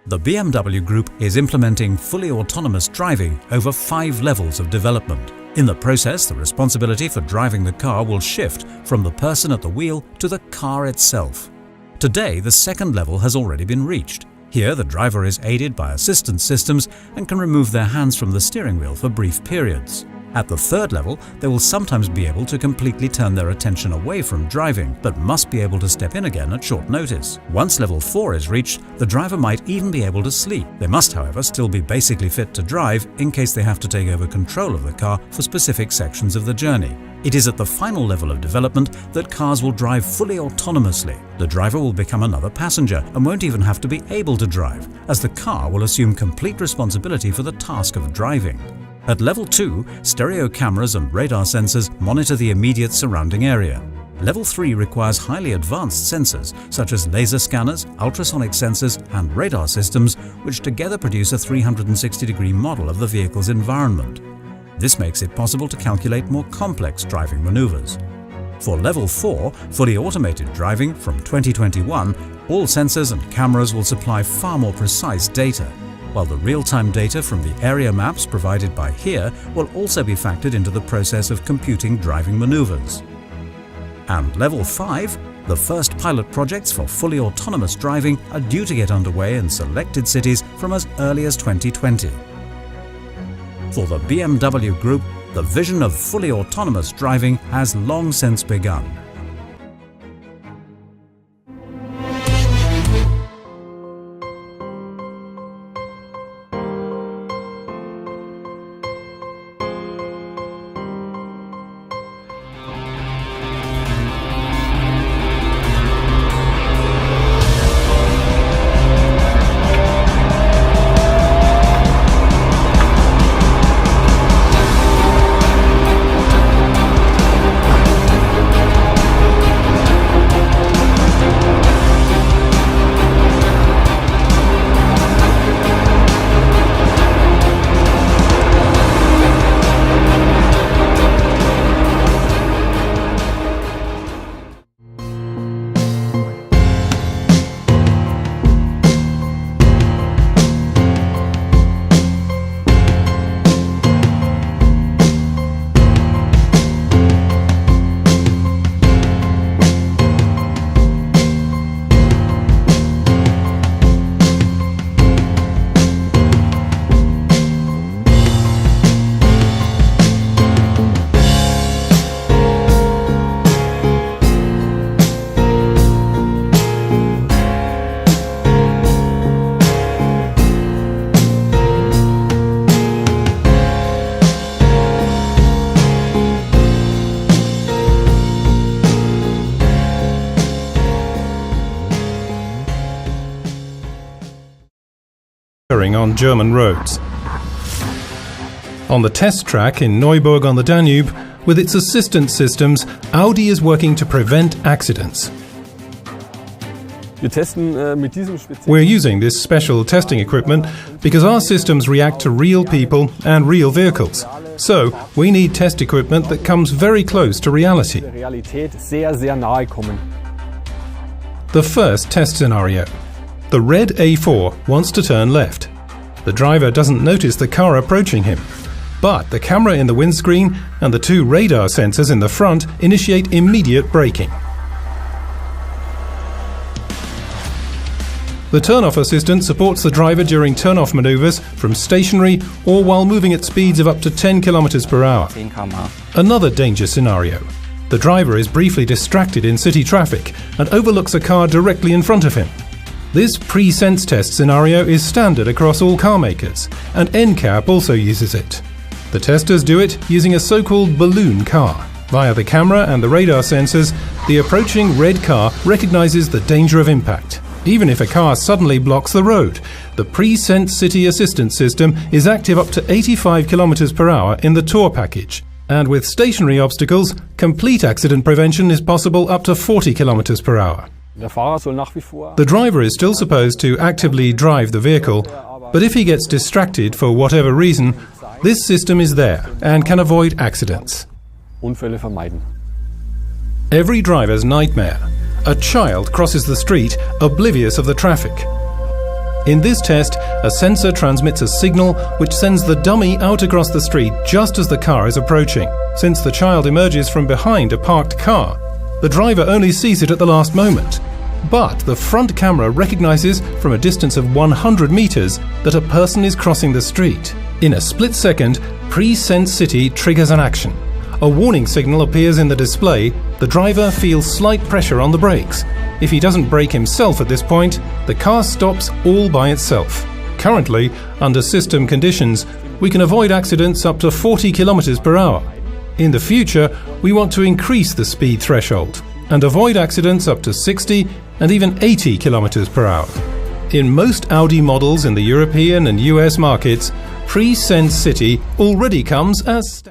The BMW Group is implementing fully autonomous driving over 5 levels of development. In the process, the responsibility for driving the car will shift from the person at the wheel to the car itself. Today, the second level has already been reached. Here, the driver is aided by assistance systems and can remove their hands from the steering wheel for brief periods. At the third level, they will sometimes be able to completely turn their attention away from driving, but must be able to step in again at short notice. Once level 4 is reached, the driver might even be able to sleep. They must, however, still be basically fit to drive in case they have to take over control of the car for specific sections of the journey. It is at the final level of development that cars will drive fully autonomously. The driver will become another passenger and won't even have to be able to drive, as the car will assume complete responsibility for the task of driving. At level 2, stereo cameras and radar sensors monitor the immediate surrounding area. Level 3 requires highly advanced sensors such as laser scanners, ultrasonic sensors and radar systems, which together produce a 360-degree model of the vehicle's environment. This makes it possible to calculate more complex driving maneuvers. For level 4, fully automated driving from 2021, all sensors and cameras will supply far more precise data, while the real-time data from the area maps provided by HERE will also be factored into the process of computing driving maneuvers. And level 5, the first pilot projects for fully autonomous driving are due to get underway in selected cities from as early as 2020. For the BMW Group, the vision of fully autonomous driving has long since begun. On German roads. On the test track in Neuburg on the Danube, with its assistance systems, Audi is working to prevent accidents. We're using this special testing equipment because our systems react to real people and real vehicles. So, we need test equipment that comes very close to reality. The first test scenario. The red A4 wants to turn left. The driver doesn't notice the car approaching him, but the camera in the windscreen and the 2 radar sensors in the front initiate immediate braking. The turn-off assistant supports the driver during turn-off maneuvers from stationary or while moving at speeds of up to 10 km per hour. Another danger scenario. The driver is briefly distracted in city traffic and overlooks a car directly in front of him. This pre-sense test scenario is standard across all car makers, and NCAP also uses it. The testers do it using a so-called balloon car. Via the camera and the radar sensors, the approaching red car recognizes the danger of impact. Even if a car suddenly blocks the road, the pre-sense city assistance system is active up to 85 km per hour in the Tour package. And with stationary obstacles, complete accident prevention is possible up to 40 km per hour. The driver is still supposed to actively drive the vehicle, but if he gets distracted for whatever reason, this system is there and can avoid accidents. Every driver's nightmare. A child crosses the street, oblivious of the traffic. In this test, a sensor transmits a signal which sends the dummy out across the street just as the car is approaching. Since the child emerges from behind a parked car, the driver only sees it at the last moment. But the front camera recognizes from a distance of 100 meters that a person is crossing the street. In a split second, Pre-Sense City triggers an action. A warning signal appears in the display. The driver feels slight pressure on the brakes. If he doesn't brake himself at this point, the car stops all by itself. Currently, under system conditions, we can avoid accidents up to 40 km per hour. In the future, we want to increase the speed threshold and avoid accidents up to 60 and even 80 km per hour. In most Audi models in the European and US markets, Pre-Sense City already comes as